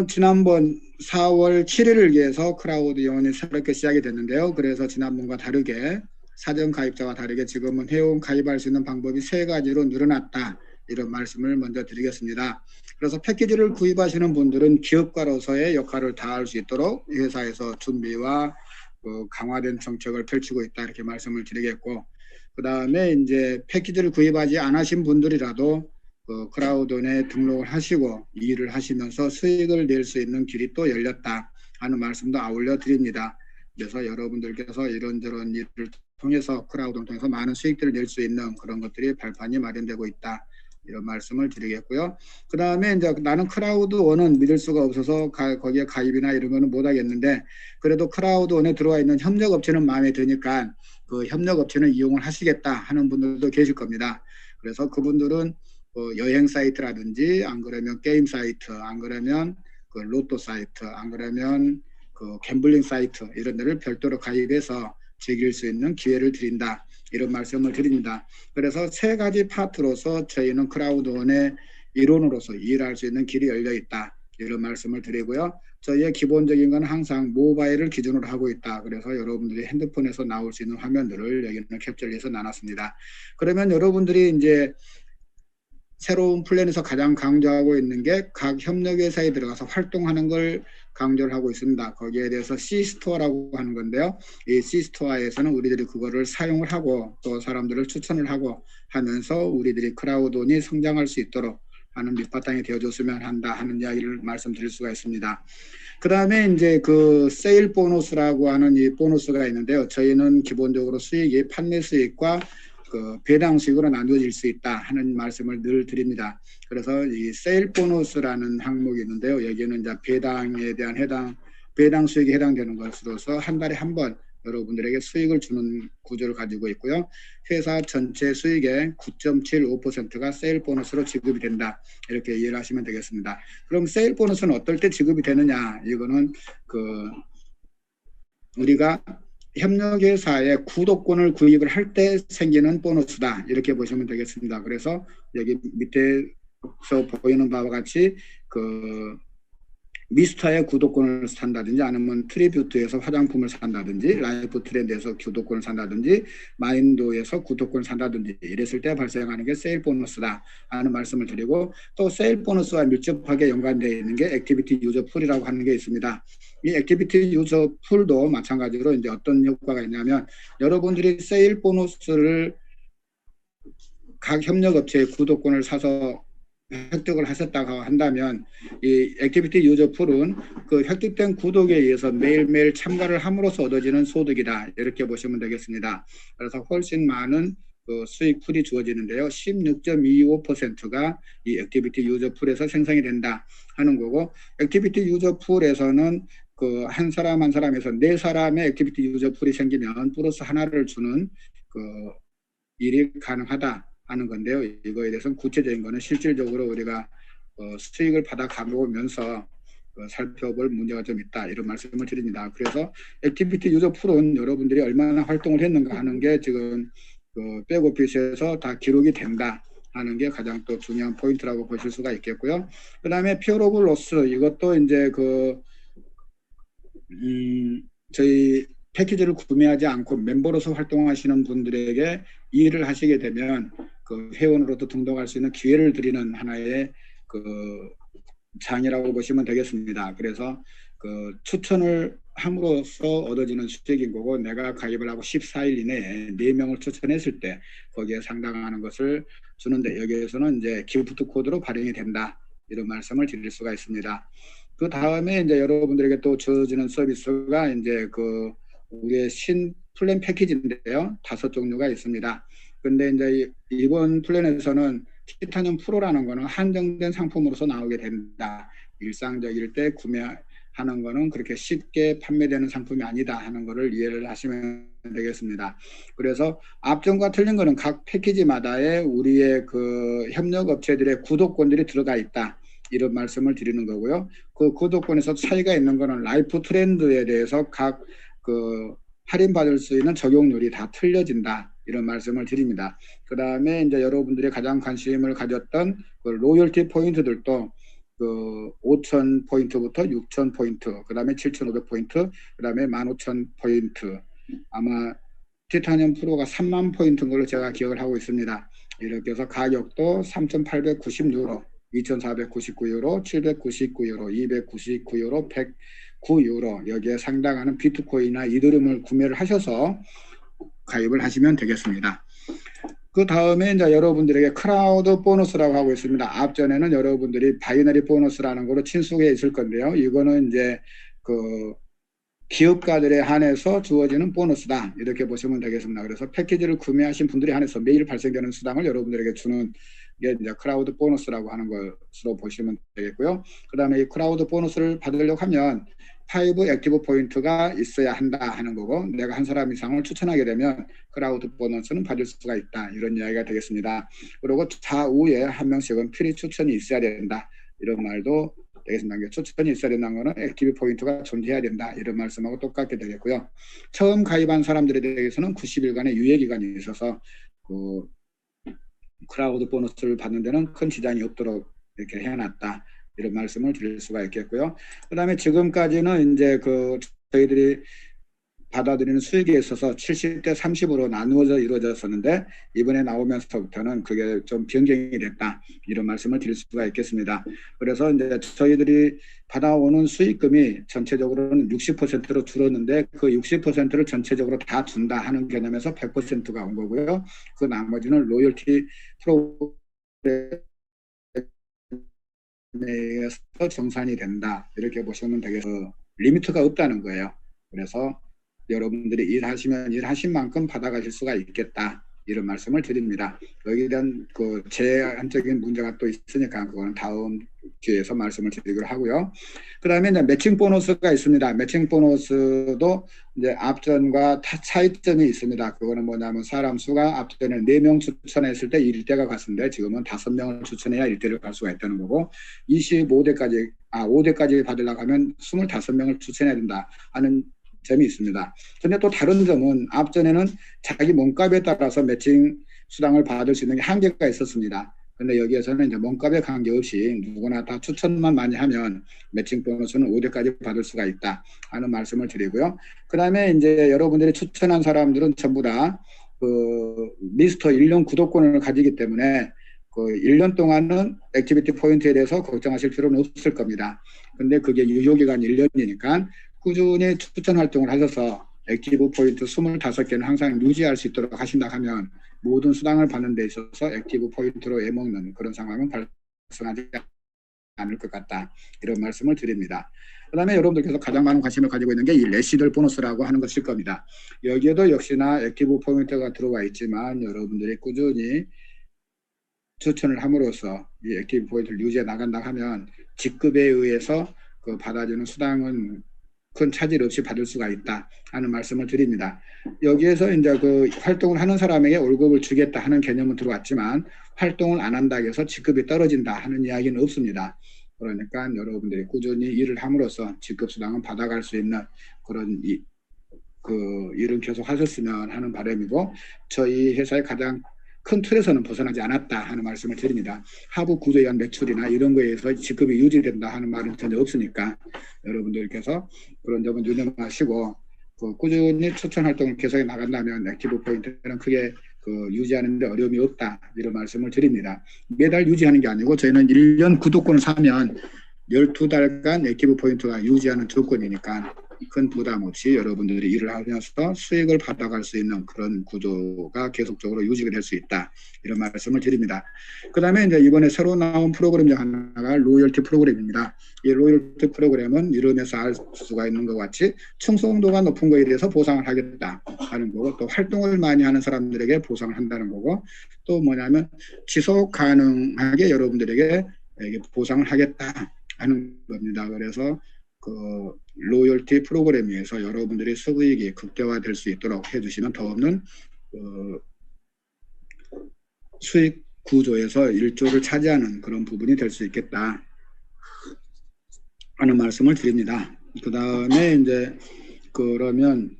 지난번 4월 7일을 위해서 크라우드 영원이 새롭게 시작이 됐는데요. 그래서 지난번과 다르게 사전 가입자와 다르게 지금은 회원 가입할 수 있는 방법이 세 가지로 늘어났다. 이런 말씀을 먼저 드리겠습니다. 그래서 패키지를 구입하시는 분들은 기업가로서의 역할을 다할 수 있도록 회사에서 준비와 강화된 정책을 펼치고 있다. 이렇게 말씀을 드리겠고, 그 다음에 이제 패키지를 구입하지 않으신 분들이라도 크라우드에 등록을 하시고 일을 하시면서 수익을 낼 수 있는 길이 또 열렸다 하는 말씀도 아울러 드립니다. 그래서 여러분들께서 이런저런 일을 통해서 크라우드를 통해서 많은 수익들을 낼 수 있는 그런 것들이 발판이 마련되고 있다. 이런 말씀을 드리겠고요. 그 다음에 이제 나는 크라우드원은 믿을 수가 없어서 거기에 가입이나 이런 거는 못 하겠는데, 그래도 크라우드원에 들어와 있는 협력업체는 마음에 드니까 그 협력업체는 이용을 하시겠다 하는 분들도 계실 겁니다. 그래서 그분들은 여행 사이트라든지, 안 그러면 게임 사이트, 안 그러면 그 로또 사이트, 안 그러면 그 갬블링 사이트, 이런 데를 별도로 가입해서 즐길 수 있는 기회를 드린다. 이런 말씀을 드립니다. 그래서 세 가지 파트로서 저희는 크라우드원의 일원으로서 일할 수 있는 길이 열려 있다. 이런 말씀을 드리고요. 저희의 기본적인 건 항상 모바일을 기준으로 하고 있다. 그래서 여러분들이 핸드폰에서 나올 수 있는 화면들을 여기는 캡처를 해서 나눴습니다. 그러면 여러분들이 이제 새로운 플랜에서 가장 강조하고 있는 게 각 협력회사에 들어가서 활동하는 걸 강조를 하고 있습니다. 거기에 대해서 C스토어라고 하는 건데요. 이 C스토어에서는 우리들이 그거를 사용을 하고 또 사람들을 추천을 하고 하면서 우리들이 크라우드원이 성장할 수 있도록 하는 밑바탕이 되어줬으면 한다 하는 이야기를 말씀드릴 수가 있습니다. 그 다음에 이제 그 세일 보너스라고 하는 이 보너스가 있는데요. 저희는 기본적으로 수익이 판매 수익과 그 배당 수익으로 나누어질 수 있다 하는 말씀을 늘 드립니다. 그래서 이 세일 보너스라는 항목이 있는데요. 여기는 이제 배당에 대한 배당 수익에 해당되는 것으로서 한 달에 한 번 여러분들에게 수익을 주는 구조를 가지고 있고요. 회사 전체 수익의 9.75%가 세일 보너스로 지급이 된다. 이렇게 이해를 하시면 되겠습니다. 그럼 세일 보너스는 어떨 때 지급이 되느냐? 이거는 그 우리가 협력회사의 구독권을 구입을 할 때 생기는 보너스다. 이렇게 보시면 되겠습니다. 그래서 여기 밑에서 보이는 바와 같이 그 미스터의 구독권을 산다든지, 아니면 트리뷰트에서 화장품을 산다든지, 라이프 트렌드에서 구독권을 산다든지, 마인도에서 구독권을 산다든지 이랬을 때 발생하는 게 세일 보너스다 하는 말씀을 드리고, 또 세일 보너스와 밀접하게 연관되어 있는 게 액티비티 유저 풀이라고 하는 게 있습니다. 이 액티비티 유저 풀도 마찬가지로 이제 어떤 효과가 있냐면, 여러분들이 세일 보너스를 각 협력업체의 구독권을 사서 획득을 하셨다고 한다면, 이 액티비티 유저 풀은 그 획득된 구독에 의해서 매일매일 참가를 함으로써 얻어지는 소득이다. 이렇게 보시면 되겠습니다. 그래서 훨씬 많은 그 수익 풀이 주어지는데요. 16.25%가 이 액티비티 유저 풀에서 생성이 된다 하는 거고, 액티비티 유저 풀에서는 그 한 사람 한 사람에서 네 사람의 액티비티 유저 풀이 생기면 플러스 하나를 주는 그 일이 가능하다 하는 건데요. 이거에 대해서는 구체적인 거는 실질적으로 우리가 수익을 받아 가보면서 살펴볼 문제가 좀 있다, 이런 말씀을 드립니다. 그래서 액티비티 유저 풀은 여러분들이 얼마나 활동을 했는가 하는 게 지금 백오피스에서 다 기록이 된다 하는 게 가장 또 중요한 포인트라고 보실 수가 있겠고요. 그 다음에 피어 오브 로스, 이것도 이제 저희 패키지를 구매하지 않고 멤버로서 활동하시는 분들에게 일을 하시게 되면 그 회원으로도 등록할 수 있는 기회를 드리는 하나의 그 장이라고 보시면 되겠습니다. 그래서 그 추천을 함으로써 얻어지는 수익인 거고, 내가 가입을 하고 14일 이내에 4명을 추천했을 때 거기에 상당하는 것을 주는데, 여기에서는 이제 기프트 코드로 발행이 된다, 이런 말씀을 드릴 수가 있습니다. 그 다음에 이제 여러분들에게 또 주어지는 서비스가 이제 그 우리의 신 플랜 패키지인데요. 5종류가 있습니다. 근데 이제 이번 플랜에서는 티타늄 프로라는 거는 한정된 상품으로서 나오게 된다. 일상적일 때 구매하는 거는 그렇게 쉽게 판매되는 상품이 아니다 하는 거를 이해를 하시면 되겠습니다. 그래서 앞전과 틀린 거는 각 패키지마다의 우리의 그 협력 업체들의 구독권들이 들어가 있다, 이런 말씀을 드리는 거고요. 그 구독권에서 차이가 있는 거는 라이프 트렌드에 대해서 각 그 할인받을 수 있는 적용률이 다 틀려진다, 이런 말씀을 드립니다. 그 다음에 이제 여러분들이 가장 관심을 가졌던 그 로열티 포인트들도 그 5,000포인트부터 6,000포인트, 그 다음에 7,500포인트, 그 다음에 15,000포인트. 아마 티타늄 프로가 3만 포인트인 걸로 제가 기억을 하고 있습니다. 이렇게 해서 가격도 3,890유로, 2,499유로, 799유로, 299유로, 109유로, 여기에 상당하는 비트코인이나 이더리움을 구매를 하셔서 가입을 하시면 되겠습니다. 그 다음에 이제 여러분들에게 크라우드 보너스라고 하고 있습니다. 앞전에는 여러분들이 바이너리 보너스라는 거로 친숙해 있을 건데요. 이거는 이제 그 기업가들에 한해서 주어지는 보너스다, 이렇게 보시면 되겠습니다. 그래서 패키지를 구매하신 분들에 한해서 매일 발생되는 수당을 여러분들에게 주는 게 이제 크라우드 보너스라고 하는 것으로 보시면 되겠고요. 그 다음에 이 크라우드 보너스를 받으려고 하면 5 액티브 포인트가 있어야 한다 하는 거고, 내가 한 사람 이상을 추천하게 되면 크라우드 보너스는 받을 수가 있다, 이런 이야기가 되겠습니다. 그리고 좌우에 한 명씩은 필히 추천이 있어야 된다, 이런 말도 되겠습니다. 추천이 있어야 된다는 것은 액티브 포인트가 존재해야 된다, 이런 말씀하고 똑같게 되겠고요. 처음 가입한 사람들에 대해서는 90일간의 유예기간이 있어서 그 크라우드 보너스를 받는 데는 큰 지장이 없도록 이렇게 해놨다, 이런 말씀을 드릴 수가 있겠고요. 그 다음에 지금까지는 이제 그 저희들이 받아들이는 수익에 있어서 70대 30으로 나누어져 이루어졌었는데, 이번에 나오면서부터는 그게 좀 변경이 됐다, 이런 말씀을 드릴 수가 있겠습니다. 그래서 이제 저희들이 받아오는 수익금이 전체적으로는 60%로 줄었는데, 그 60%를 전체적으로 다 준다 하는 개념에서 100%가 온 거고요. 그 나머지는 로열티 프로그램에 의해서 정산이 된다, 이렇게 보시면 되겠어요. 리미트가 없다는 거예요. 그래서 여러분들이 일하시면 일하신 만큼 받아가실 수가 있겠다, 이런 말씀을 드립니다. 여기에 대한 그 제한적인 문제가 또 있으니까 그거는 다음 기회에서 말씀을 드리기로 하고요. 그 다음에 이제 매칭 보너스가 있습니다. 매칭 보너스도 이제 앞전과 차이점이 있습니다. 그거는 뭐냐면 사람 수가 앞전에 4명 추천했을 때 1대가 갔는데 지금은 5명을 추천해야 1대를 갈 수가 있다는 거고, 5대까지 받으려고 하면 25명을 추천해야 된다 하는 점이 있습니다. 근데 또 다른 점은 앞전에는 자기 몸값에 따라서 매칭 수당을 받을 수 있는 게 한계가 있었습니다. 근데 여기에서는 이제 몸값에 관계없이 누구나 다 추천만 많이 하면 매칭 보너스는 5대까지 받을 수가 있다 하는 말씀을 드리고요. 그 다음에 이제 여러분들이 추천한 사람들은 전부 다 그 미스터 1년 구독권을 가지기 때문에 그 1년 동안은 액티비티 포인트에 대해서 걱정하실 필요는 없을 겁니다. 근데 그게 유효기간 1년이니까 꾸준히 추천 활동을 하셔서 액티브 포인트 25개는 항상 유지할 수 있도록 하신다 하면 모든 수당을 받는 데 있어서 액티브 포인트로 애먹는 그런 상황은 발생하지 않을 것 같다, 이런 말씀을 드립니다. 그 다음에 여러분들께서 가장 많은 관심을 가지고 있는 게 이 레시들 보너스라고 하는 것일 겁니다. 여기에도 역시나 액티브 포인트가 들어가 있지만 여러분들이 꾸준히 추천을 함으로써 이 액티브 포인트를 유지해 나간다 하면 직급에 의해서 그 받아주는 수당은 큰 차질 없이 받을 수가 있다 하는 말씀을 드립니다. 여기에서 이제 그 활동을 하는 사람에게 월급을 주겠다 하는 개념은 들어왔지만 활동을 안 한다 해서 직급이 떨어진다 하는 이야기는 없습니다. 그러니까 여러분들이 꾸준히 일을 함으로써 직급 수당을 받아갈 수 있는 그런 일은 계속 하셨으면 하는 바람이고, 저희 회사의 가장 큰 틀에서는 벗어나지 않았다 하는 말씀을 드립니다. 하부 구조에 의한 매출이나 이런 거에 의해서 직급이 유지된다 하는 말은 전혀 없으니까 여러분들께서 그런 점은 유념하시고 꾸준히 추천 활동을 계속해 나간다면 액티브 포인트는 크게 유지하는 데 어려움이 없다, 이런 말씀을 드립니다. 매달 유지하는 게 아니고 저희는 1년 구독권을 사면 12달간 액티브 포인트가 유지하는 조건이니까 큰 부담 없이 여러분들이 일을 하면서 수익을 받아갈 수 있는 그런 구조가 계속적으로 유지가 될 수 있다, 이런 말씀을 드립니다. 그 다음에 이제 이번에 새로 나온 프로그램 중 하나가 로열티 프로그램입니다. 이 로열티 프로그램은 이름에서 알 수가 있는 것 같이 충성도가 높은 거에 대해서 보상을 하겠다 하는 거고, 또 활동을 많이 하는 사람들에게 보상을 한다는 거고, 또 뭐냐면 지속 가능하게 여러분들에게 보상을 하겠다 하는 겁니다. 그래서 그 로열티 프로그램에서 여러분들이 수익이 극대화될 수 있도록 해주시면 더 없는 수익 구조에서 일조를 차지하는 그런 부분이 될 수 있겠다 하는 말씀을 드립니다. 그 다음에 이제 그러면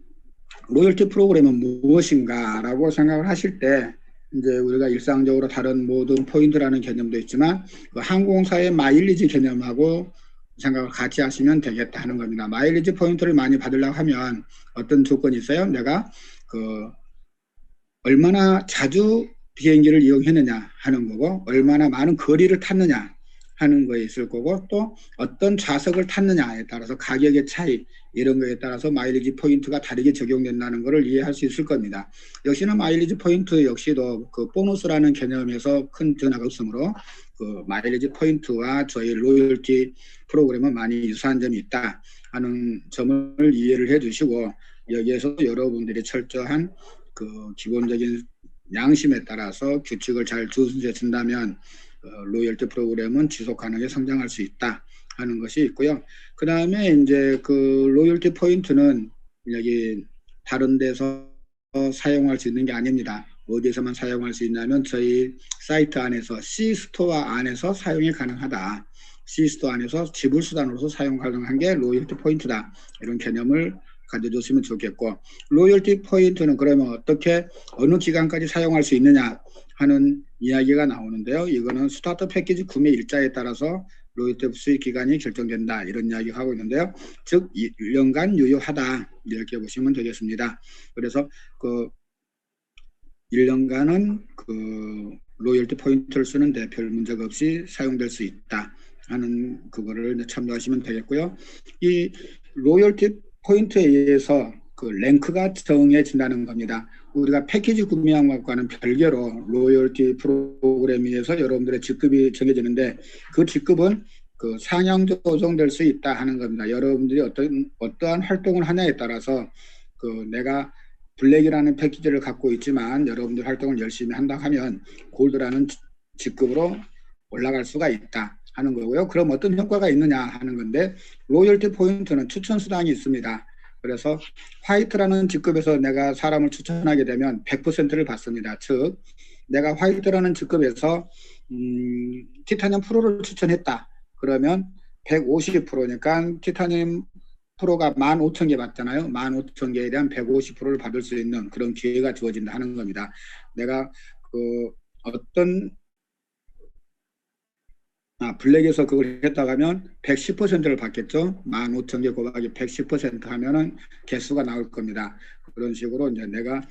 로열티 프로그램은 무엇인가라고 생각을 하실 때 이제 우리가 일상적으로 다른 모든 포인트라는 개념도 있지만 그 항공사의 마일리지 개념하고 생각을 같이 하시면 되겠다 하는 겁니다. 마일리지 포인트를 많이 받으려고 하면 어떤 조건이 있어요? 내가 그 얼마나 자주 비행기를 이용했느냐 하는 거고, 얼마나 많은 거리를 탔느냐 하는 거에 있을 거고, 또 어떤 좌석을 탔느냐에 따라서 가격의 차이, 이런 거에 따라서 마일리지 포인트가 다르게 적용된다는 것을 이해할 수 있을 겁니다. 역시나 마일리지 포인트 역시도 그 보너스라는 개념에서 큰 변화가 없으므로 그 마일리지 포인트와 저희 로열티 프로그램은 많이 유사한 점이 있다 하는 점을 이해를 해 주시고, 여기에서 여러분들이 철저한 그 기본적인 양심에 따라서 규칙을 잘 준수해 준다면 로열티 프로그램은 지속 가능하게 성장할 수 있다 하는 것이 있고요. 그 다음에 이제 그 로열티 포인트는 여기 다른 데서 사용할 수 있는 게 아닙니다. 어디에서만 사용할 수 있냐면 저희 사이트 안에서 C스토어 안에서 사용이 가능하다. C스토어 안에서 지불 수단으로서 사용 가능한 게 로열티 포인트다. 이런 개념을 가져줬으면 좋겠고, 로열티 포인트는 그러면 어떻게 어느 기간까지 사용할 수 있느냐 하는 이야기가 나오는데요. 이거는 스타트 패키지 구매 일자에 따라서 로열티 수익 기간이 결정된다, 이런 이야기를 하고 있는데요. 즉 1년간 유효하다, 이렇게 보시면 되겠습니다. 그래서 그 1년간은 그 로열티 포인트를 쓰는데 별 문제가 없이 사용될 수 있다 하는 그거를 참조하시면 되겠고요. 이 로열티 포인트에 의해서 그 랭크가 정해진다는 겁니다. 우리가 패키지 구매한 것과는 별개로 로열티 프로그램에 의해서 여러분들의 직급이 정해지는데, 그 직급은 그 상향 조정될 수 있다 하는 겁니다. 여러분들이 어떠한 활동을 하냐에 따라서 그 내가 블랙이라는 패키지를 갖고 있지만 여러분들 활동을 열심히 한다 하면 골드라는 직급으로 올라갈 수가 있다 하는 거고요. 그럼 어떤 효과가 있느냐 하는 건데, 로열티 포인트는 추천 수당이 있습니다. 그래서 화이트라는 직급에서 내가 사람을 추천하게 되면 100%를 받습니다. 즉 내가 화이트라는 직급에서 티타늄 프로를 추천했다. 그러면 150%니까 티타늄 프로가 15,000개 받잖아요. 15,000개에 대한 150%를 받을 수 있는 그런 기회가 주어진다 하는 겁니다. 내가 그 어떤 블랙에서 그걸 했다가 하면 110%를 받겠죠. 15,000개 곱하기 110% 하면은 개수가 나올 겁니다. 그런 식으로 이제 내가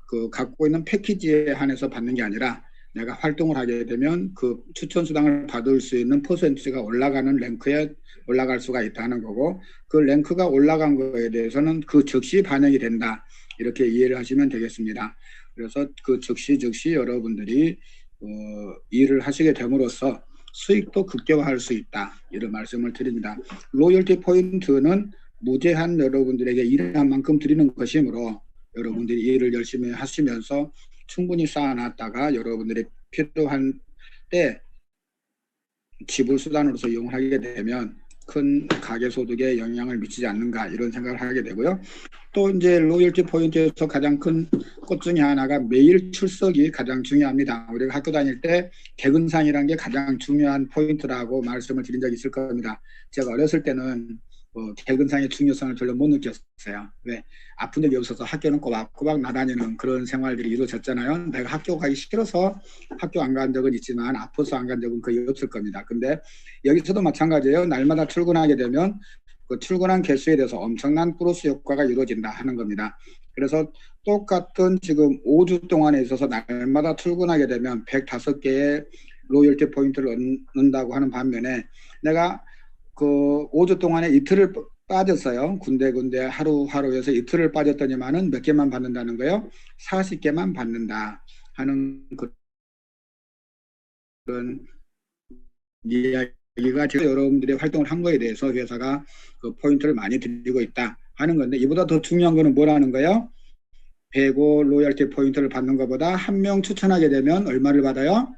그 갖고 있는 패키지에 한해서 받는 게 아니라 내가 활동을 하게 되면 그 추천 수당을 받을 수 있는 퍼센트가 올라가는 랭크에 올라갈 수가 있다는 거고, 그 랭크가 올라간 거에 대해서는 그 즉시 반영이 된다, 이렇게 이해를 하시면 되겠습니다. 그래서 그 즉시 여러분들이 일을 하시게 됨으로써 수익도 극대화할 수 있다, 이런 말씀을 드립니다. 로열티 포인트는 무제한 여러분들에게 일한 만큼 드리는 것이므로 여러분들이 일을 열심히 하시면서 충분히 쌓아놨다가 여러분들이 필요한 때 지불 수단으로서 이용하게 되면 큰 가계소득에 영향을 미치지 않는가, 이런 생각을 하게 되고요. 또 이제 로열티 포인트에서 가장 큰 것 중에 하나가 매일 출석이 가장 중요합니다. 우리가 학교 다닐 때 개근상이라는 게 가장 중요한 포인트라고 말씀을 드린 적이 있을 겁니다. 제가 어렸을 때는 개근상의 중요성을 별로 못 느꼈어요. 왜? 아픈 적이 없어서 학교는 꼬박꼬박 나다니는 그런 생활들이 이루어졌잖아요. 내가 학교 가기 싫어서 학교 안 간 적은 있지만 아파서 안 간 적은 거의 없을 겁니다. 근데 여기서도 마찬가지예요. 날마다 출근하게 되면 그 출근한 개수에 대해서 엄청난 플러스 효과가 이루어진다 하는 겁니다. 그래서 똑같은 지금 5주 동안에 있어서 날마다 출근하게 되면 105개의 로열티 포인트를 얻는다고 하는 반면에, 내가 그 5주 동안에 이틀을 빠졌어요. 군데 하루에서 이틀을 빠졌더니만은 몇 개만 받는다는 거예요. 40개만 받는다 하는 그런 이야기가 지금 여러분들의 활동을 한 거에 대해서 회사가 그 포인트를 많이 드리고 있다 하는 건데, 이보다 더 중요한 거는 뭐라는 거예요? 105 로열티 포인트를 받는 것보다 한 명 추천하게 되면 얼마를 받아요?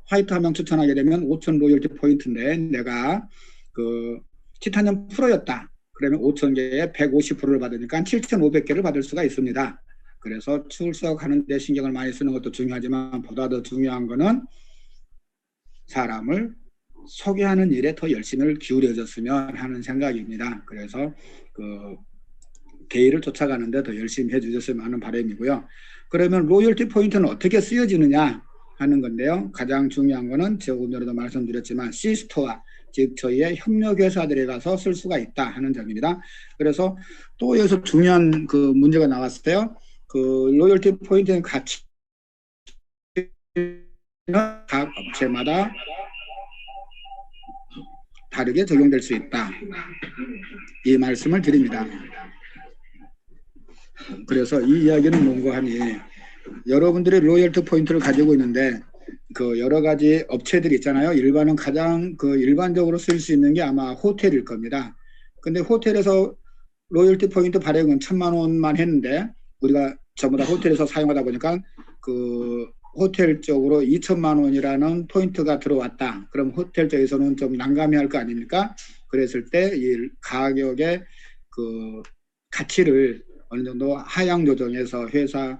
화이트 한 명 추천하게 되면 5,000 로열티 포인트인데, 내가 그 티타늄 프로였다. 그러면 5,000개에 150%를 받으니까 7,500개를 받을 수가 있습니다. 그래서 출석하는 데 신경을 많이 쓰는 것도 중요하지만 보다 더 중요한 거는 사람을 소개하는 일에 더 열심히 기울여졌으면 하는 생각입니다. 그래서 그 대의를 쫓아가는데 더 열심히 해주셨으면 하는 바람이고요. 그러면 로열티 포인트는 어떻게 쓰여지느냐 하는 건데요. 가장 중요한 거는 조금 전에도 말씀드렸지만 C스토어, 즉 저희의 협력회사들에 가서 쓸 수가 있다 하는 점입니다. 그래서 또 여기서 중요한 그 문제가 나왔어요. 그 로열티 포인트의 가치는 각 업체마다 다르게 적용될 수 있다. 이 말씀을 드립니다. 그래서 이 이야기는 뭔가 하니 여러분들이 로열티 포인트를 가지고 있는데 그 여러 가지 업체들이 있잖아요. 일반은 가장 그 일반적으로 쓸 수 있는 게 아마 호텔일 겁니다. 근데 호텔에서 로열티 포인트 발행은 1,000만 원만 했는데 우리가 전부 다 호텔에서 사용하다 보니까 그 호텔 쪽으로 2천만 원이라는 포인트가 들어왔다. 그럼 호텔 쪽에서는 좀 난감해할 거 아닙니까? 그랬을 때 이 가격의 그 가치를 어느 정도 하향 조정해서 회사에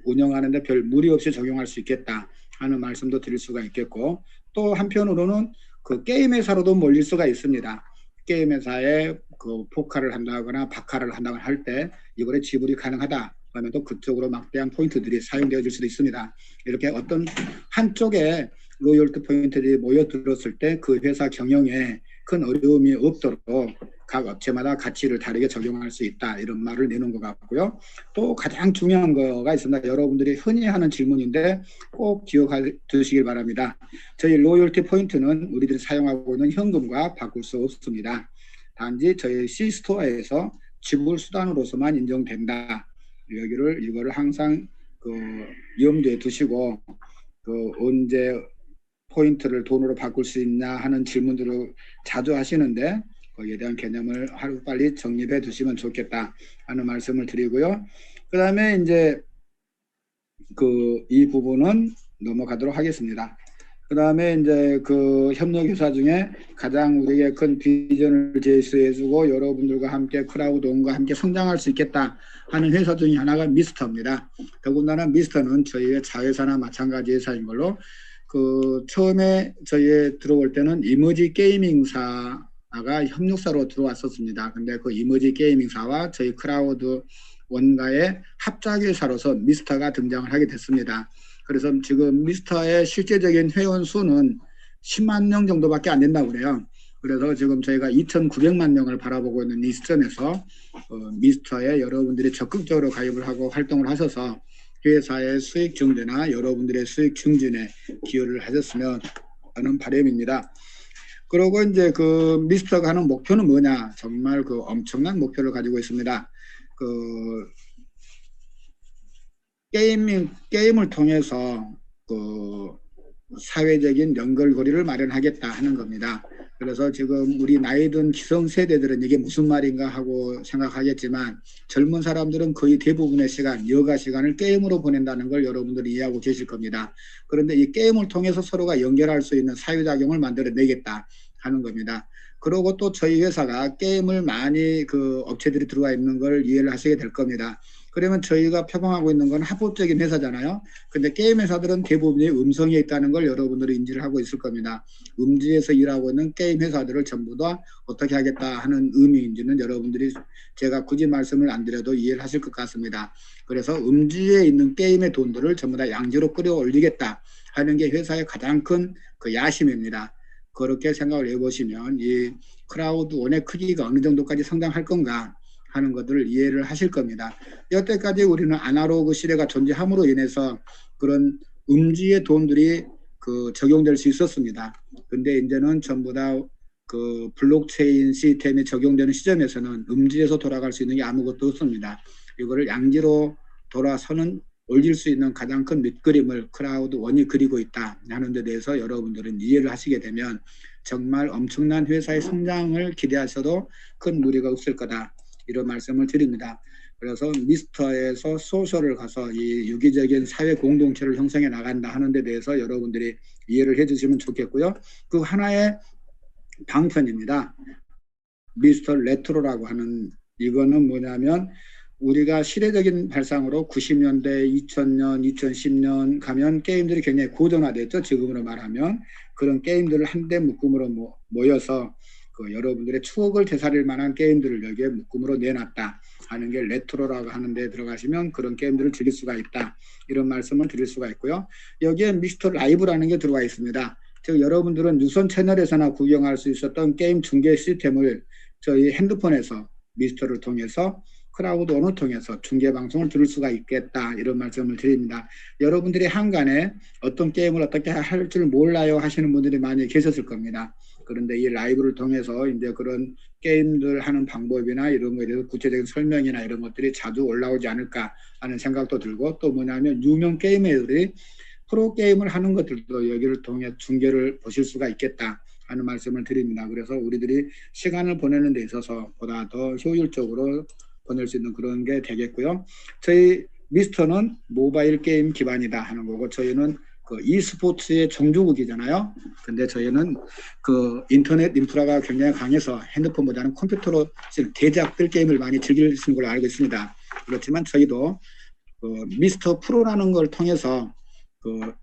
운영하는데 별 무리 없이 적용할 수 있겠다 하는 말씀도 드릴 수가 있겠고, 또 한편으로는 그 게임 회사로도 몰릴 수가 있습니다. 게임 회사에 그 포카를 한다거나 바카를 한다거나 할 때 이거에 지불이 가능하다 하면 또 그쪽으로 막대한 포인트들이 사용되어질 수도 있습니다. 이렇게 어떤 한쪽에 로열티 포인트들이 모여들었을 때 그 회사 경영에 큰 어려움이 없도록 각 업체마다 가치를 다르게 적용할 수 있다, 이런 말을 내놓은 것 같고요. 또 가장 중요한 거가 있습니다. 여러분들이 흔히 하는 질문인데 꼭 기억해 두시길 바랍니다. 저희 로열티 포인트는 우리들이 사용하고 있는 현금과 바꿀 수 없습니다. 단지 저희 C스토어에서 지불 수단으로서만 인정된다. 이거를 항상 그 염두에 두시고, 그 언제 포인트를 돈으로 바꿀 수 있냐 하는 질문들을 자주 하시는데 거기에 대한 개념을 하루빨리 정립해 두시면 좋겠다 하는 말씀을 드리고요. 그 다음에 이제 이 부분은 넘어가도록 하겠습니다. 그 다음에 이제 그 협력회사 중에 가장 우리에게 큰 비전을 제시해주고 여러분들과 함께 크라우드온과 함께 성장할 수 있겠다 하는 회사 중에 하나가 미스터입니다. 더군다나 미스터는 저희의 자회사나 마찬가지 회사인 걸로, 그 처음에 저희에 들어올 때는 이머지 게이밍사가 협력사로 들어왔었습니다. 근데 그 이머지 게이밍사와 저희 크라우드 원과의 합작회사로서 미스터가 등장을 하게 됐습니다. 그래서 지금 미스터의 실제적인 회원 수는 10만 명 정도밖에 안 된다고 그래요. 그래서 지금 저희가 2,900만 명을 바라보고 있는 이 시점에서 미스터에 여러분들이 적극적으로 가입을 하고 활동을 하셔서 회사의 수익 증대나 여러분들의 수익 증진에 기여를 하셨으면 하는 바람입니다. 그리고 이제 그 미스터가 하는 목표는 뭐냐? 정말 그 엄청난 목표를 가지고 있습니다. 그 게임을 통해서 그 사회적인 연결고리를 마련하겠다 하는 겁니다. 그래서 지금 우리 나이든 기성세대들은 이게 무슨 말인가 하고 생각하겠지만 젊은 사람들은 거의 대부분의 시간, 여가 시간을 게임으로 보낸다는 걸 여러분들이 이해하고 계실 겁니다. 그런데 이 게임을 통해서 서로가 연결할 수 있는 사회작용을 만들어내겠다 하는 겁니다. 그리고 또 저희 회사가 게임을 많이 그 업체들이 들어와 있는 걸 이해를 하시게 될 겁니다. 그러면 저희가 표방하고 있는 건 합법적인 회사잖아요. 근데 게임 회사들은 대부분이 음성에 있다는 걸 여러분들이 인지를 하고 있을 겁니다. 음지에서 일하고 있는 게임 회사들을 전부 다 어떻게 하겠다 하는 의미인지는 여러분들이 제가 굳이 말씀을 안 드려도 이해를 하실 것 같습니다. 그래서 음지에 있는 게임의 돈들을 전부 다 양지로 끌어올리겠다 하는 게 회사의 가장 큰 그 야심입니다. 그렇게 생각을 해보시면 이 크라우드원의 크기가 어느 정도까지 성장할 건가 하는 것들을 이해를 하실 겁니다. 여태까지 우리는 아날로그 시대가 존재함으로 인해서 그런 음지의 돈들이 그 적용될 수 있었습니다. 근데 이제는 전부 다 그 블록체인 시스템이 적용되는 시점에서는 음지에서 돌아갈 수 있는 게 아무것도 없습니다. 이거를 양지로 돌아서는 올릴 수 있는 가장 큰 밑그림을 크라우드원이 그리고 있다 하는 데 대해서 여러분들은 이해를 하시게 되면 정말 엄청난 회사의 성장을 기대하셔도 큰 무리가 없을 거다, 이런 말씀을 드립니다. 그래서 미스터에서 소셜을 가서 이 유기적인 사회 공동체를 형성해 나간다 하는 데 대해서 여러분들이 이해를 해 주시면 좋겠고요. 그 하나의 방편입니다. 미스터 레트로라고 하는, 이거는 뭐냐면 우리가 시대적인 발상으로 90년대, 2000년, 2010년 가면 게임들이 굉장히 고전화됐죠. 지금으로 말하면 그런 게임들을 한데 묶음으로 모여서 그 여러분들의 추억을 되살릴 만한 게임들을 여기에 묶음으로 내놨다 하는 게 레트로라고 하는 데 들어가시면 그런 게임들을 즐길 수가 있다. 이런 말씀을 드릴 수가 있고요. 여기에 미스터 라이브라는 게 들어와 있습니다. 즉 여러분들은 유선 채널에서나 구경할 수 있었던 게임 중계 시스템을 저희 핸드폰에서 미스터를 통해서 크라우드 온을 통해서 중계 방송을 들을 수가 있겠다. 이런 말씀을 드립니다. 여러분들이 한간에 어떤 게임을 어떻게 할 줄 몰라요 하시는 분들이 많이 계셨을 겁니다. 그런데 이 라이브를 통해서 이제 그런 게임들 하는 방법이나 이런 거에 대해서 구체적인 설명이나 이런 것들이 자주 올라오지 않을까 하는 생각도 들고, 또 뭐냐면 유명 게이머들이 프로게임을 하는 것들도 여기를 통해 중계를 보실 수가 있겠다 하는 말씀을 드립니다. 그래서 우리들이 시간을 보내는 데 있어서 보다 더 효율적으로 보낼 수 있는 그런 게 되겠고요. 저희 미스터는 모바일 게임 기반이다 하는 거고, 저희는 그 e스포츠의 종주국이잖아요. 근데 저희는 그 인터넷 인프라가 굉장히 강해서 핸드폰보다는 컴퓨터로 대작들 게임을 많이 즐길 수 있는 걸로 알고 있습니다. 그렇지만 저희도 그 미스터 프로라는 걸 통해서 그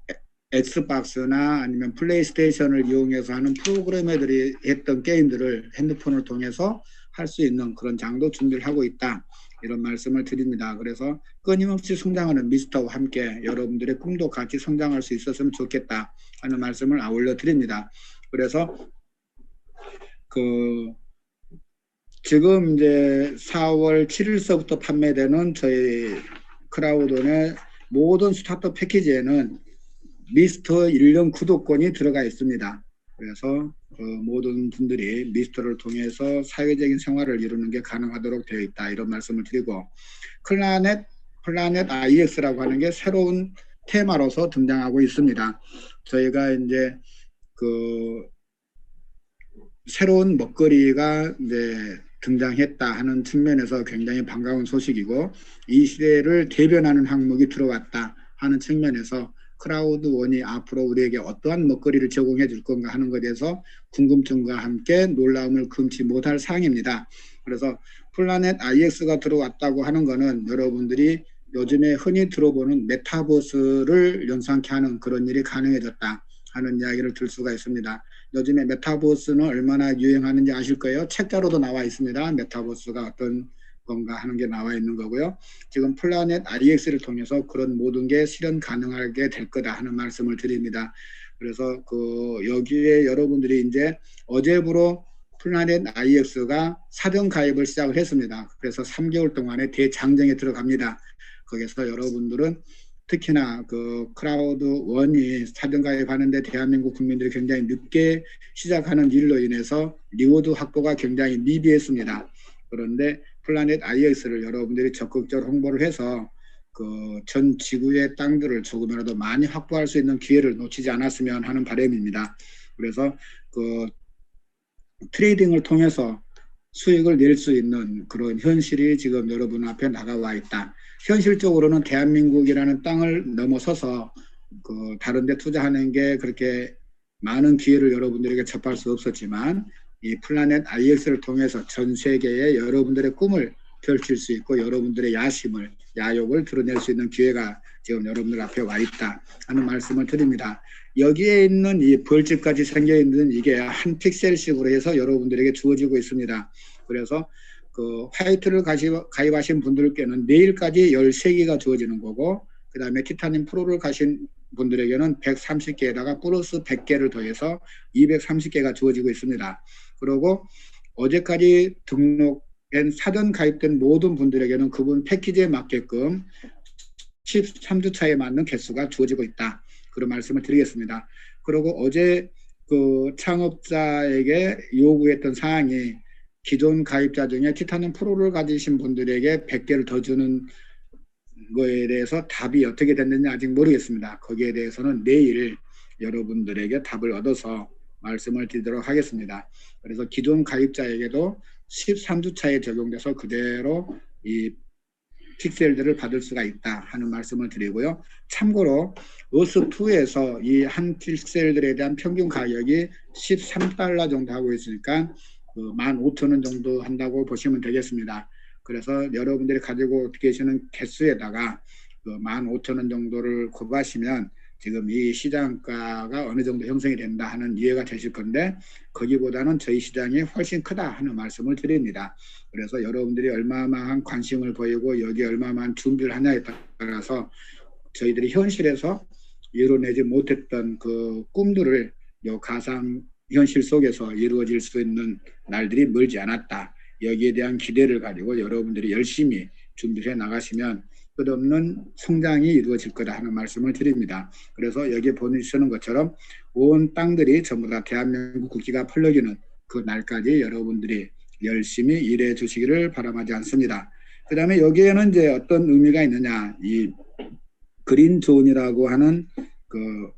엑스박스나 아니면 플레이스테이션을 이용해서 하는 프로그래머들이 했던 게임들을 핸드폰을 통해서 할 수 있는 그런 장도 준비를 하고 있다. 이런 말씀을 드립니다. 그래서 끊임없이 성장하는 미스터와 함께 여러분들의 꿈도 같이 성장할 수 있었으면 좋겠다 하는 말씀을 아울러 드립니다. 그래서 그 지금 이제 4월 7일서부터 판매되는 저희 크라우드온의 모든 스타트 패키지에는 미스터 1년 구독권이 들어가 있습니다. 그래서 모든 분들이 미스터를 통해서 사회적인 생활을 이루는 게 가능하도록 되어 있다. 이런 말씀을 드리고, 플라넷 IX라고 하는 게 새로운 테마로서 등장하고 있습니다. 저희가 이제 그 새로운 먹거리가 이제 등장했다 하는 측면에서 굉장히 반가운 소식이고, 이 시대를 대변하는 항목이 들어왔다 하는 측면에서 크라우드온이 앞으로 우리에게 어떠한 먹거리를 제공해 줄 건가 하는 것에 대해서 궁금증과 함께 놀라움을 금치 못할 사항입니다. 그래서 플라넷 IX가 들어왔다고 하는 것은 여러분들이 요즘에 흔히 들어보는 메타버스를 연상케 하는 그런 일이 가능해졌다 하는 이야기를 들 수가 있습니다. 요즘에 메타버스는 얼마나 유행하는지 아실 거예요. 책자로도 나와 있습니다. 메타버스가 어떤 건가 하는 게 나와 있는 거고요. 지금 플라넷 IX를 통해서 그런 모든 게 실현 가능하게 될 거다 하는 말씀을 드립니다. 그래서 그 여기에 여러분들이 이제 어제부로 플라넷 IX가 사전 가입을 시작을 했습니다. 그래서 3개월 동안에 대장정에 들어갑니다. 거기서 여러분들은 특히나 그 크라우드 원이 사전 가입하는데 대한민국 국민들이 굉장히 늦게 시작하는 일로 인해서 리워드 확보가 굉장히 미비했습니다. 그런데 플라넷 IX를 여러분들이 적극적으로 홍보를 해서 그 전 지구의 땅들을 조금이라도 많이 확보할 수 있는 기회를 놓치지 않았으면 하는 바람입니다. 그래서 그 트레이딩을 통해서 수익을 낼 수 있는 그런 현실이 지금 여러분 앞에 나가와 있다. 현실적으로는 대한민국이라는 땅을 넘어서서 그 다른 데 투자하는 게 그렇게 많은 기회를 여러분들에게 접할 수 없었지만, 이 플라넷 IX를 통해서 전 세계에 여러분들의 꿈을 펼칠 수 있고 여러분들의 야심을, 야욕을 드러낼 수 있는 기회가 지금 여러분들 앞에 와 있다 하는 말씀을 드립니다. 여기에 있는 이 벌집까지 생겨 있는 이게 한 픽셀씩으로 해서 여러분들에게 주어지고 있습니다. 그래서 그 화이트를 가입하신 분들께는 내일까지 13개가 주어지는 거고, 그 다음에 티타늄 프로를 가신 분들에게는 130개에다가 플러스 100개를 더해서 230개가 주어지고 있습니다. 그리고 어제까지 등록된 사전 가입된 모든 분들에게는 그분 패키지에 맞게끔 13주차에 맞는 개수가 주어지고 있다. 그런 말씀을 드리겠습니다. 그리고 어제 그 창업자에게 요구했던 사항이 기존 가입자 중에 티타늄 프로를 가지신 분들에게 100개를 더 주는 거에 대해서 답이 어떻게 됐는지 아직 모르겠습니다. 거기에 대해서는 내일 여러분들에게 답을 얻어서 말씀을 드리도록 하겠습니다. 그래서 기존 가입자에게도 13주차에 적용돼서 그대로 이 픽셀들을 받을 수가 있다 하는 말씀을 드리고요. 참고로 어스2에서 이 한 픽셀들에 대한 평균 가격이 $13 정도 하고 있으니까 15,000원 정도 한다고 보시면 되겠습니다. 그래서 여러분들이 가지고 계시는 개수에다가 15,000원 정도를 곱하시면 지금 이 시장가가 어느 정도 형성이 된다 하는 이해가 되실 건데 거기보다는 저희 시장이 훨씬 크다 하는 말씀을 드립니다. 그래서 여러분들이 얼마만 관심을 보이고 여기 얼마만 준비를 하냐에 따라서 저희들이 현실에서 이뤄내지 못했던 그 꿈들을 요 가상 현실 속에서 이루어질 수 있는 날들이 멀지 않았다. 여기에 대한 기대를 가지고 여러분들이 열심히 준비해 나가시면 끝없는 성장이 이루어질 거다 하는 말씀을 드립니다. 그래서 여기에 보시는 것처럼 온 땅들이 전부 다 대한민국 국기가 펄럭이는 그 날까지 여러분들이 열심히 일해 주시기를 바람하지 않습니다. 그 다음에 여기에는 이제 어떤 의미가 있느냐, 이 그린 존이라고 하는 그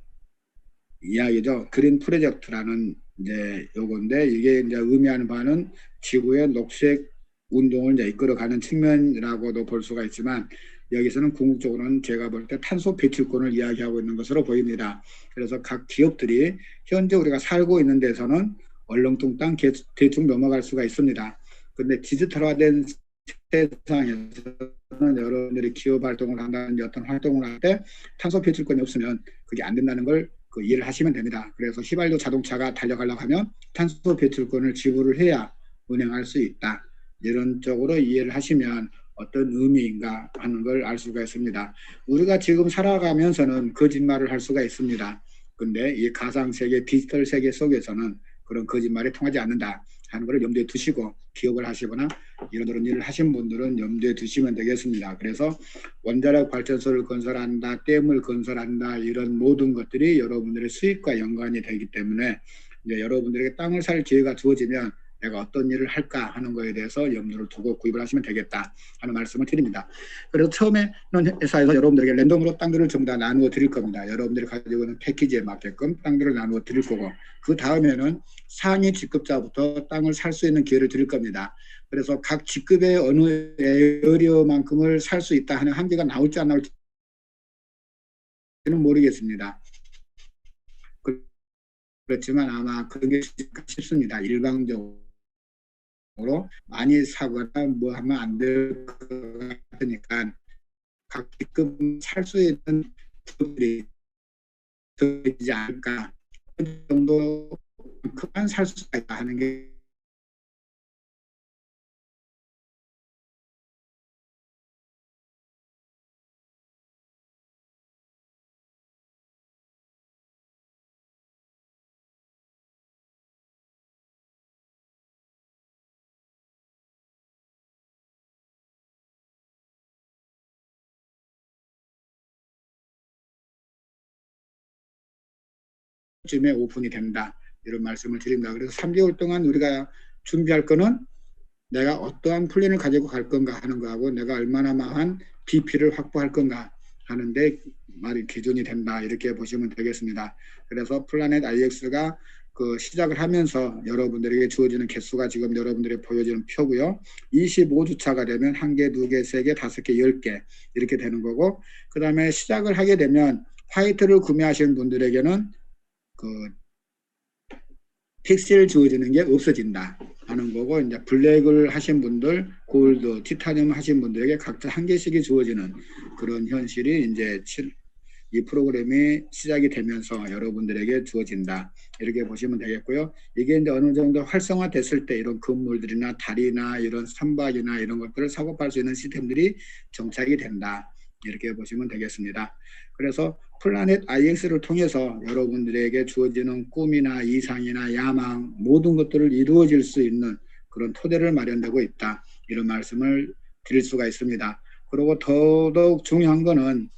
이야기죠. 그린 프로젝트라는 이제 요건데 이게 이제 의미하는 바는 지구의 녹색 운동을 이제 이끌어가는 측면이라고도 볼 수가 있지만 여기서는 궁극적으로는 제가 볼 때 탄소 배출권을 이야기하고 있는 것으로 보입니다. 그래서 각 기업들이 현재 우리가 살고 있는 데서는 얼렁뚱땅 대충 넘어갈 수가 있습니다. 그런데 디지털화된 세상에서는 여러분들이 기업 활동을 한다는 어떤 활동을 할 때 탄소 배출권이 없으면 그게 안 된다는 걸 이해를 하시면 됩니다. 그래서 휘발유 자동차가 달려가려고 하면 탄소 배출권을 지불을 해야 운행할 수 있다. 이런 쪽으로 이해를 하시면 어떤 의미인가 하는 걸 알 수가 있습니다. 우리가 지금 살아가면서는 거짓말을 할 수가 있습니다. 근데 이 가상세계, 디지털 세계 속에서는 그런 거짓말이 통하지 않는다 하는 것을 염두에 두시고 기업을 하시거나 이런 일을 하신 분들은 염두에 두시면 되겠습니다. 그래서 원자력 발전소를 건설한다, 댐을 건설한다 이런 모든 것들이 여러분들의 수익과 연관이 되기 때문에 이제 여러분들에게 땅을 살 기회가 주어지면 내가 어떤 일을 할까 하는 거에 대해서 염두를 두고 구입을 하시면 되겠다 하는 말씀을 드립니다. 그래서 처음에는 회사에서 여러분들에게 랜덤으로 땅들을 전부 다 나누어 드릴 겁니다. 여러분들이 가지고 있는 패키지에 맞게끔 땅들을 나누어 드릴 거고 그 다음에는 상위 직급자부터 땅을 살 수 있는 기회를 드릴 겁니다. 그래서 각 직급의 어느 에어리어만큼을 살 수 있다 하는 한계가 나올지 안 나올지는 모르겠습니다. 그렇지만 아마 그런 게 쉽습니다. 일방적으로 많이 사거나 뭐 하면 안 될 것 같으니까 각 직급 살 수 있는 기업들이 되지 않을까 그 정도 그만 살 수가 있다 하는 게 쯤에 오픈이 된다 이런 말씀을 드립니다. 그래서 3개월 동안 우리가 준비할 거는 내가 어떠한 플랜을 가지고 갈 건가 하는 거하고 내가 얼마나 많은 BP를 확보할 건가 하는데 말이 기준이 된다 이렇게 보시면 되겠습니다. 그래서 플라넷 IX가 그 시작을 하면서 여러분들에게 주어지는 개수가 지금 여러분들이 보여지는 표고요. 25주차가 되면 1개, 2개, 3개, 5개, 10개 이렇게 되는 거고 그 다음에 시작을 하게 되면 화이트를 구매하시는 분들에게는 그 픽셀 주어지는 게 없어진다 하는 거고 이제 블랙을 하신 분들, 골드, 티타늄 하신 분들에게 각자 1개씩이 주어지는 그런 현실이 이제 이 프로그램이 시작이 되면서 여러분들에게 주어진다 이렇게 보시면 되겠고요. 이게 이제 어느 정도 활성화됐을 때 이런 건물들이나 다리나 이런 선박이나 이런 것들을 사고 팔 수 있는 시스템들이 정착이 된다 이렇게 보시면 되겠습니다. 그래서 플라넷 IX를 통해서 여러분들에게 주어지는 꿈이나 이상이나 야망 모든 것들을 이루어질 수 있는 그런 토대를 마련되고 있다 이런 말씀을 드릴 수가 있습니다. 그리고 더더욱 중요한 거는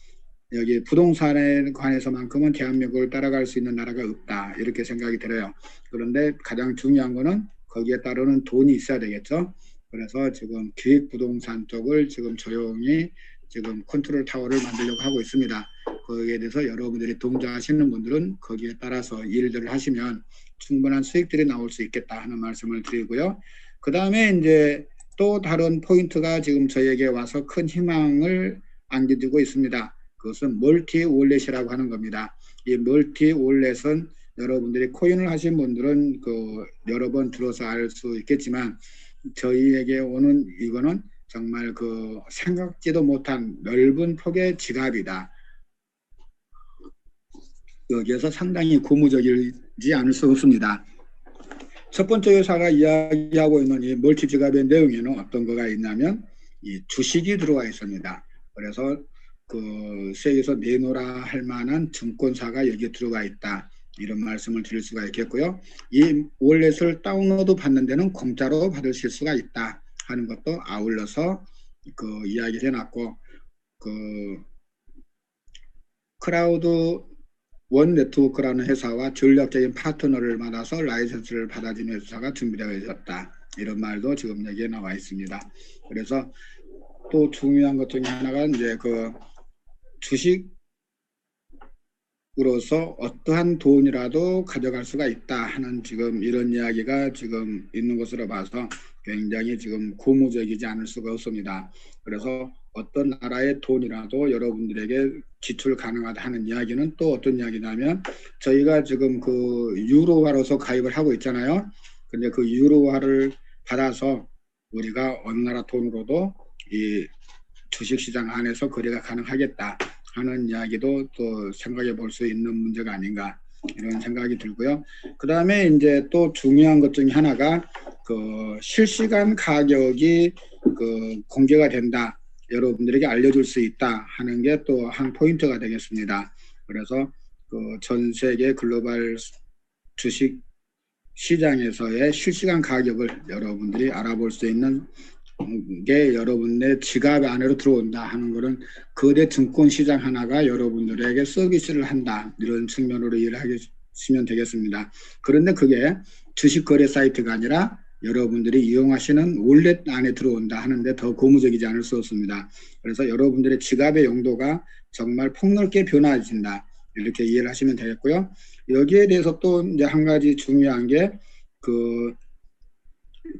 여기 부동산에 관해서만큼은 대한민국을 따라갈 수 있는 나라가 없다 이렇게 생각이 들어요. 그런데 가장 중요한 거는 거기에 따르는 돈이 있어야 되겠죠. 그래서 지금 기획부동산 쪽을 지금 조용히 지금 컨트롤 타워를 만들려고 하고 있습니다. 거기에 대해서 여러분들이 동조하시는 분들은 거기에 따라서 일들을 하시면 충분한 수익들이 나올 수 있겠다 하는 말씀을 드리고요. 그 다음에 이제 또 다른 포인트가 지금 저에게 와서 큰 희망을 안겨주고 있습니다. 그것은 멀티 월렛이라고 하는 겁니다. 이 멀티 월렛은 여러분들이 코인을 하신 분들은 그 여러 번 들어서 알 수 있겠지만 저희에게 오는 이거는 정말 그 생각지도 못한 넓은 폭의 지갑이다. 여기에서 상당히 고무적이지 않을 수 없습니다. 첫 번째 회사가 이야기하고 있는 이 멀티 지갑의 내용에는 어떤 거가 있냐면 이 주식이 들어와 있습니다. 그래서 그 세계에서 내놓으라 할 만한 증권사가 여기에 들어가 있다. 이런 말씀을 드릴 수가 있겠고요. 이 월렛을 다운로드 받는 데는 공짜로 받으실 수가 있다 하는 것도 아울러서 그 이야기를 해놨고, 그 크라우드 원 네트워크라는 회사와 전략적인 파트너를 만나서 라이선스를 받아주는 회사가 준비되어 있었다. 이런 말도 지금 여기에 나와 있습니다. 그래서 또 중요한 것 중에 하나가 이제 그 주식으로서 어떠한 돈이라도 가져갈 수가 있다 하는 지금 이런 이야기가 지금 있는 것으로 봐서 굉장히 지금 고무적이지 않을 수가 없습니다. 그래서 어떤 나라의 돈이라도 여러분들에게 지출 가능하다 하는 이야기는 또 어떤 이야기냐면, 저희가 지금 그 유로화로서 가입을 하고 있잖아요. 근데 그 유로화를 받아서 우리가 어느 나라 돈으로도 이 주식시장 안에서 거래가 가능하겠다 하는 이야기도 또 생각해 볼 수 있는 문제가 아닌가, 이런 생각이 들고요. 그 다음에 이제 또 중요한 것 중에 하나가 그 실시간 가격이 그 공개가 된다, 여러분들에게 알려줄 수 있다 하는 게 또 한 포인트가 되겠습니다. 그래서 그 전 세계 글로벌 주식 시장에서의 실시간 가격을 여러분들이 알아볼 수 있는 게 여러분의 지갑 안으로 들어온다 하는 것은 거대 증권 시장 하나가 여러분들에게 서비스를 한다, 이런 측면으로 이해를 하시면 되겠습니다. 그런데 그게 주식 거래 사이트가 아니라 여러분들이 이용하시는 월렛 안에 들어온다 하는데 더 고무적이지 않을 수 없습니다. 그래서 여러분들의 지갑의 용도가 정말 폭넓게 변화해진다, 이렇게 이해를 하시면 되겠고요. 여기에 대해서 또 이제 한 가지 중요한 게 그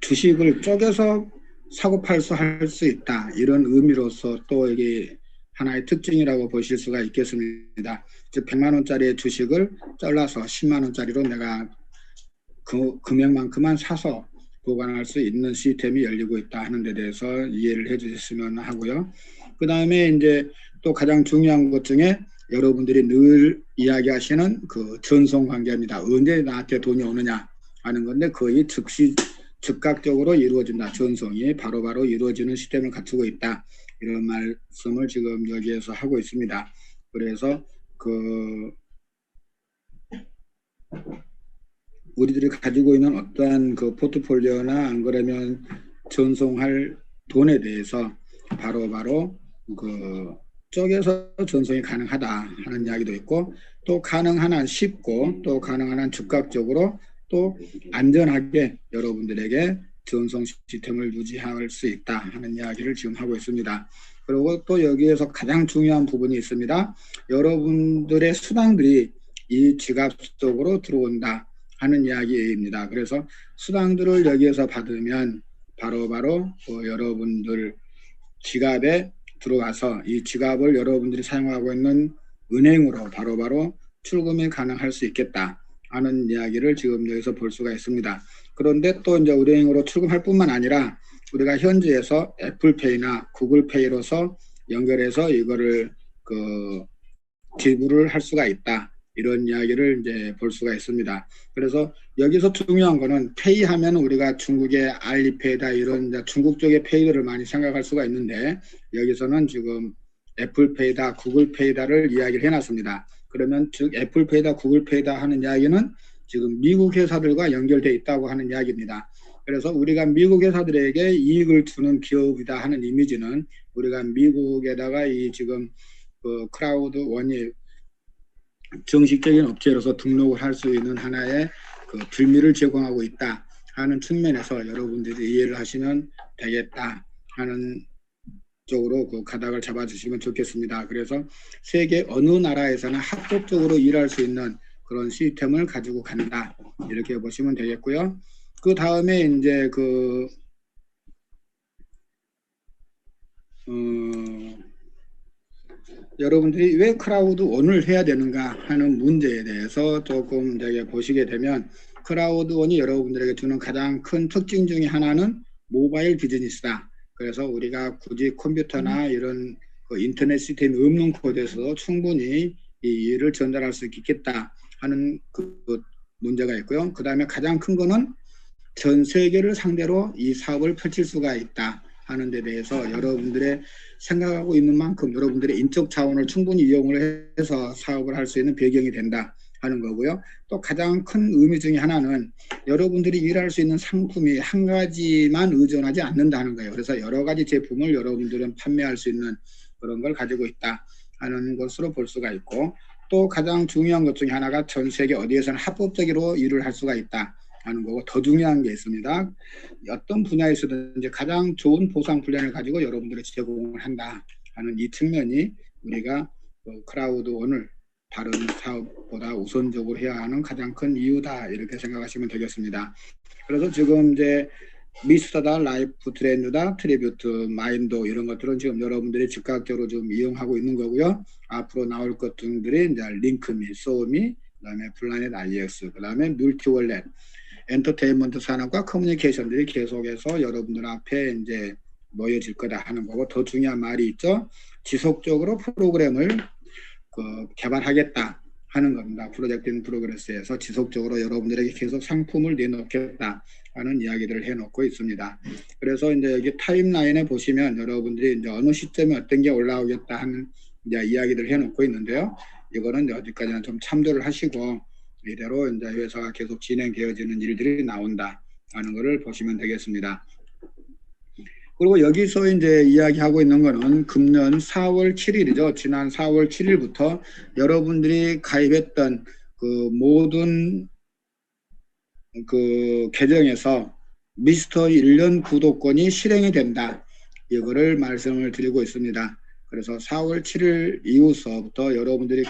주식을 쪼개서 사고 팔수 할 수 있다, 이런 의미로서 또 이게 하나의 특징이라고 보실 수가 있겠습니다. 즉 100만 원짜리의 주식을 잘라서 10만 원짜리로 내가 그 금액만큼만 사서 보관할 수 있는 시스템이 열리고 있다 하는 데 대해서 이해를 해 주셨으면 하고요. 그 다음에 이제 또 가장 중요한 것 중에 여러분들이 늘 이야기하시는 그 전송 관계입니다. 언제 나한테 돈이 오느냐 하는 건데 거의 즉각적으로 이루어진다. 전송이 바로바로 이루어지는 시스템을 갖추고 있다. 이런 말씀을 지금 여기에서 하고 있습니다. 그래서 그 우리들이 가지고 있는 어떠한 그 포트폴리오나 안 그러면 전송할 돈에 대해서 바로바로 그 쪽에서 전송이 가능하다 하는 이야기도 있고, 또 가능한 한 쉽고 또 가능한 한 즉각적으로 또 안전하게 여러분들에게 전송 시스템을 유지할 수 있다 하는 이야기를 지금 하고 있습니다. 그리고 또 여기에서 가장 중요한 부분이 있습니다. 여러분들의 수당들이 이 지갑 속으로 들어온다 하는 이야기입니다. 그래서 수당들을 여기에서 받으면 바로바로 여러분들 지갑에 들어가서 이 지갑을 여러분들이 사용하고 있는 은행으로 바로바로 출금이 가능할 수 있겠다 하는 이야기를 지금 여기서 볼 수가 있습니다. 그런데 또 이제 은행으로 출금할 뿐만 아니라 우리가 현지에서 애플페이나 구글페이로서 연결해서 이거를 그 지불을 할 수가 있다, 이런 이야기를 이제 볼 수가 있습니다. 그래서 여기서 중요한 거는 페이 하면 우리가 중국의 알리페이다 이런 중국 쪽의 페이들을 많이 생각할 수가 있는데, 여기서는 지금 애플페이다, 구글페이다를 이야기를 해놨습니다. 그러면 즉 애플페이다, 구글페이다 하는 이야기는 지금 미국 회사들과 연결되어 있다고 하는 이야기입니다. 그래서 우리가 미국 회사들에게 이익을 주는 기업이다 하는 이미지는 우리가 미국에다가 이 지금 그 크라우드 원이 정식적인 업체로서 등록을 할 수 있는 하나의 그 빌미를 제공하고 있다 하는 측면에서 여러분들이 이해를 하시면 되겠다 하는 쪽으로 그 가닥을 잡아주시면 좋겠습니다. 그래서 세계 어느 나라에서나 합법적으로 일할 수 있는 그런 시스템을 가지고 간다, 이렇게 보시면 되겠고요. 그 다음에 이제 그 여러분들이 왜 크라우드 원을 해야 되는가 하는 문제에 대해서 조금 이제 보시게 되면, 크라우드 원이 여러분들에게 주는 가장 큰 특징 중에 하나는 모바일 비즈니스다. 그래서 우리가 굳이 컴퓨터나 이런 그 인터넷 시스템이 없는 곳에서 충분히 이 일을 전달할 수 있겠다 하는 그 문제가 있고요. 그 다음에 가장 큰 거는 전 세계를 상대로 이 사업을 펼칠 수가 있다 하는 데 대해서 여러분들의 생각하고 있는 만큼 여러분들의 인적 자원을 충분히 이용을 해서 사업을 할 수 있는 배경이 된다 하는 거고요. 또 가장 큰 의미 중에 하나는 여러분들이 일할 수 있는 상품이 한 가지만 의존하지 않는다는 거예요. 그래서 여러 가지 제품을 여러분들은 판매할 수 있는 그런 걸 가지고 있다 하는 것으로 볼 수가 있고, 또 가장 중요한 것 중에 하나가 전 세계 어디에서나 합법적으로 일을 할 수가 있다 하는 거고, 더 중요한 게 있습니다. 어떤 분야에서든지 가장 좋은 보상 플랜을 가지고 여러분들이 제공을 한다 하는 이 측면이 우리가 크라우드원을 다른 사업보다 우선적으로 해야 하는 가장 큰 이유다, 이렇게 생각하시면 되겠습니다. 그래서 지금 이제 미스터다, 라이프 트렌드다, 트리뷰트, 마인도 이런 것들은 지금 여러분들이 즉각적으로 좀 이용하고 있는 거고요. 앞으로 나올 것들이 이제 링크미, 소미, 그다음에 플라넷 IX, 그다음에 multiwallet, 엔터테인먼트 산업과 커뮤니케이션들이 계속해서 여러분들 앞에 이제 놓여질 거다 하는 거고, 더 중요한 말이 있죠. 지속적으로 프로그램을 개발하겠다 하는 겁니다. 프로젝트 인 프로그레스에서 지속적으로 여러분들에게 계속 상품을 내놓겠다 하는 이야기들을 해놓고 있습니다. 그래서 이제 여기 타임라인에 보시면 여러분들이 이제 어느 시점에 어떤 게 올라오겠다 하는 이제 이야기들을 해놓고 있는데요. 이거는 이제 어디까지나 좀 참조를 하시고 이대로 이제 회사가 계속 진행되어지는 일들이 나온다 하는 것을 보시면 되겠습니다. 그리고 여기서 이제 이야기하고 있는 거는 금년 4월 7일이죠. 지난 4월 7일부터 여러분들이 가입했던 그 모든 그 계정에서 미스터 1년 구독권이 실행이 된다. 이거를 말씀을 드리고 있습니다. 그래서 4월 7일 이후서부터 여러분들이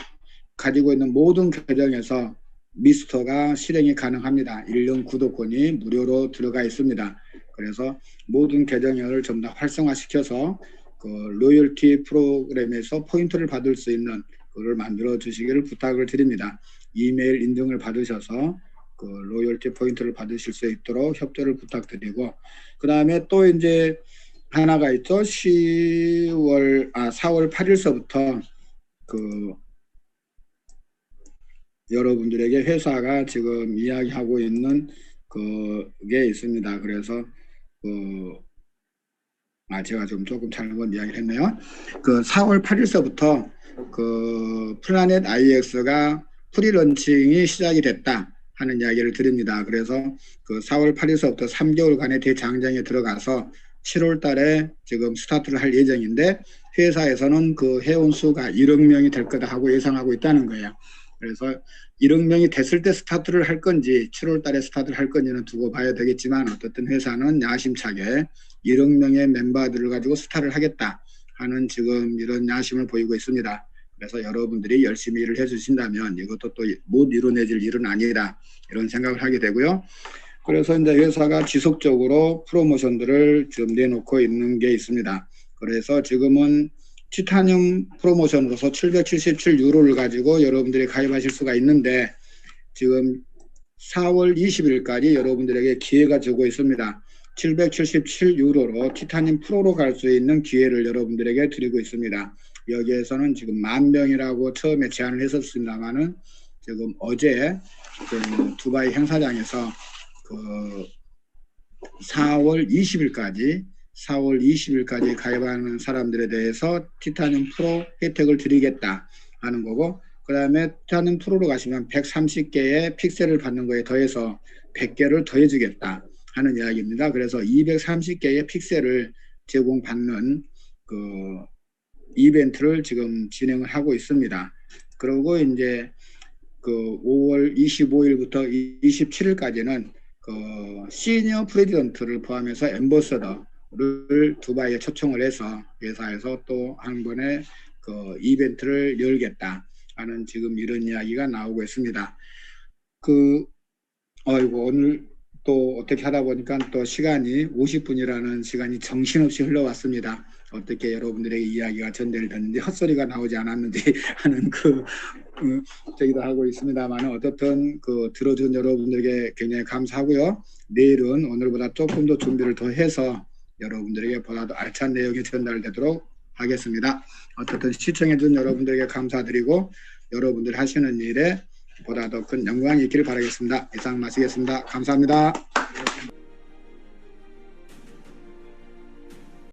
가지고 있는 모든 계정에서 미스터가 실행이 가능합니다. 1년 구독권이 무료로 들어가 있습니다. 그래서 모든 계정을 전부 다 활성화시켜서 그 로열티 프로그램에서 포인트를 받을 수 있는 그걸 만들어 주시기를 부탁을 드립니다. 이메일 인증을 받으셔서 그 로열티 포인트를 받으실 수 있도록 협조를 부탁드리고, 그 다음에 또 이제 하나가 있죠. 4월 8일서부터 그 여러분들에게 회사가 지금 이야기하고 있는 그게 있습니다. 그래서 제가 좀 조금 잘못 이야기를 했네요. 그 4월 8일서부터 그 플라넷 IX가 프리런칭이 시작이 됐다 하는 이야기를 드립니다. 그래서 그 4월 8일서부터 3개월간의 대장정에 들어가서 7월 달에 지금 스타트를 할 예정인데, 회사에서는 그 회원 수가 1억 명이 될 거다 하고 예상하고 있다는 거예요. 그래서 1억 명이 됐을 때 스타트를 할 건지 7월 달에 스타트를 할 건지는 두고 봐야 되겠지만, 어떻든 회사는 야심차게 1억 명의 멤버들을 가지고 스타트를 하겠다 하는 지금 이런 야심을 보이고 있습니다. 그래서 여러분들이 열심히 일을 해주신다면 이것도 또 못 이뤄내질 일은 아니라 이런 생각을 하게 되고요. 그래서 이제 회사가 지속적으로 프로모션들을 지금 내놓고 있는 게 있습니다. 그래서 지금은 티타늄 프로모션으로서 777유로를 가지고 여러분들이 가입하실 수가 있는데, 지금 4월 20일까지 여러분들에게 기회가 주고 있습니다. 777유로로 티타늄 프로로 갈 수 있는 기회를 여러분들에게 드리고 있습니다. 여기에서는 지금 10,000명이라고 처음에 제안을 했었습니다만은, 지금 어제 그 두바이 행사장에서 그 4월 20일까지 가입하는 사람들에 대해서 티타늄 프로 혜택을 드리겠다 하는 거고, 그 다음에 티타늄 프로로 가시면 130개의 픽셀을 받는 거에 더해서 100개를 더해주겠다 하는 이야기입니다. 그래서 230개의 픽셀을 제공받는 그 이벤트를 지금 진행을 하고 있습니다. 그리고 이제 그 5월 25일부터 27일까지는 그 시니어 프레지던트를 포함해서 앰버서더를 두바이에 초청을 해서 회사에서 또 한 번에 그 이벤트를 열겠다 하는 지금 이런 이야기가 나오고 있습니다. 오늘 또 어떻게 하다 보니까 또 시간이 50분이라는 시간이 정신없이 흘러왔습니다. 어떻게 여러분들의 이야기가 전달됐는지, 헛소리가 나오지 않았는지 하는 저기도 하고 있습니다만, 어떻든 들어준 여러분들에게 굉장히 감사하고요. 내일은 오늘보다 조금 더 준비를 더 해서 여러분들에게 보다 더 알찬 내용이 전달되도록 하겠습니다. 어떻든 시청해준 여러분들에게 감사드리고, 여러분들 하시는 일에 보다 더 큰 영광이 있기를 바라겠습니다. 이상 마치겠습니다. 감사합니다.